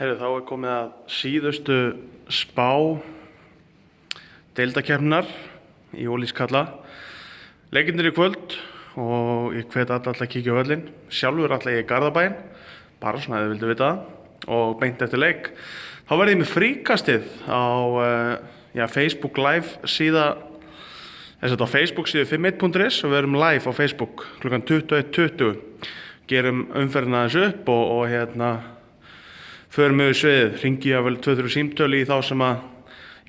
Þá komið að síðustu spá deildakeppninnar í Ólafskalla. Leikirnir í kvöld og ég hvet alla að kíkja á völlinn. Sjálfur ætla ég í Garðabæinn, bara svona ef þið vildu vita það, og beint eftir leik. Þá verð ég með fríkastið á Facebook Live síða, á Facebook síðu 51.is og við erum live á Facebook klukkan 21:20. Gerum umferðina þessu upp og förum við sviðið, hringi ég vel 2-3 símtöl í þá sem að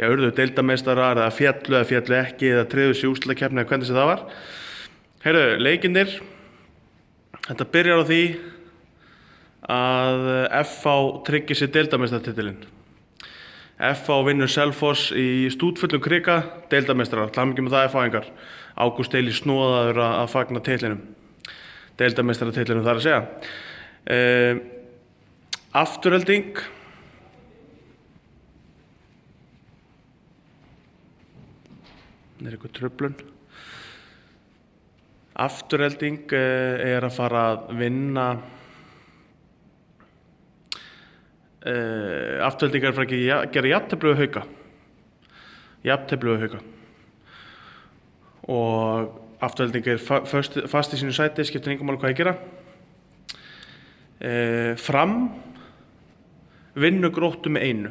urðu deildameistarar eða féllu ekki eða tryggðu sig í úrslitakeppni eða hvernig sem það var. Leikirnir, þetta byrjar á því að FH tryggir sér deildameistaratitilinn. FH vinnur Selfoss í stútfullum krika, deildameistarar, hamingju með það FH-ingar. Ágúst Elís snoðaður að fagna titlinum, deildameistaratitilnum þar að segja. Afturhelding. Það er eitthvað truflun. Afturhelding er að fara að vinna. Afturhelding er að fara að gera jafntefli við Hauka. Jafntefli við Hauka. Og Afturhelding er fast í sínu sæti, skiptir engu máli hvað ég gera. Fram vinnur Gróttu með 1.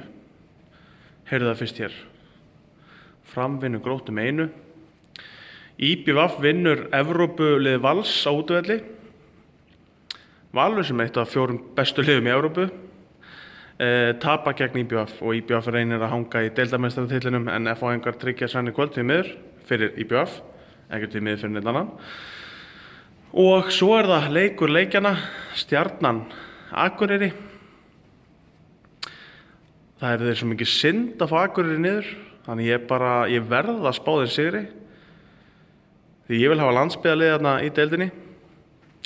Heyrðu það fyrst hér. Fram vinnur Gróttu með 1. IBVF vinnur Evrópulið Vals á útivelli. Valur sem er eitt af 4 bestu liðum í Evrópu. Tapar gegn IBVF og IBVF reynir að hanga í deildameistaratitilnum en FH-ingar tryggja sannir kvöld við miður fyrir IBVF, ekkert við miður fyrir neitt annan. Og svo er það leikur leikjana, Stjarnan Akureyri. Það er þeir svo mikið synd að fá Akureyri niður, þannig ég verð að spá þeir sigri. Því ég vil hafa landsbyggðarlið þarna í deildinni.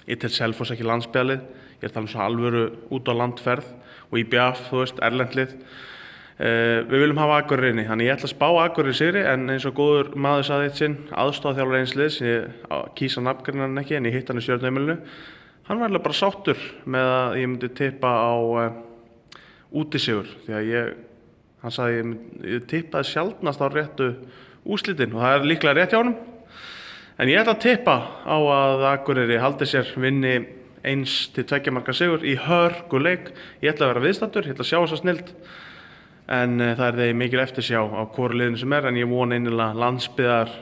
Ég tel Selfoss ekki landsbyggðarlið, ég er talað svona alvöru út á landferð og IBVF, erlendlið. Við viljum hafa Akureyri inni, þannig ég ætla að spá Akureyri sigri, en eins og góður maður sagði eitt sinn, aðstoðarþjálfari eins liðs, ég kýsa nafngreina hann ekki en ég hitt hann í Stjörnuheimilinu. Hann var bara sáttur með að ég myndi tippa á útisigur, því að hann sagði ég tippaði sjaldnast á réttu úrslitin og það er líklega rétt hjá honum. En ég ætla að tippa á að Akureyri haldi sér, vinni 1-2 marka sigur í hörkuleik. Ég ætla að vera viðstaddur, ég ætla að sjá þessa snilld. En það er þeir mikil eftirsjá á hvoru liðinu sem er, en ég vona innilega landsbyggðar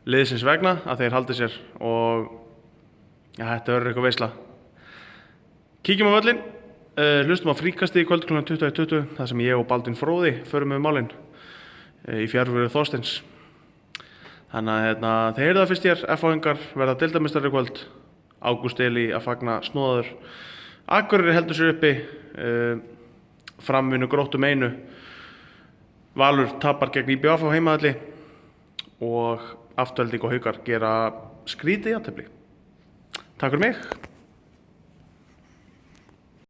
liðsins vegna að þeir haldi sér og þetta verður eitthvað veisla. Kíkjum á völlinn, hlustum á fríkastið í kvöld kl. 20:20, þar sem ég og Baldvin Fróði förum með málin í fjarveru Þorsteins. Þannig að þeir eru það fyrst hér, FH-ingar verða deildameistarar í kvöld, Ágúst Elí að fagna snóður. Akureyri heldur sér uppi, Fram vinnur Gróttu með 1. Valur tapar gegn IBVF á heimavelli og Afturhelding og Haukar gera skrítið jafntefli. Takk fyrir mig.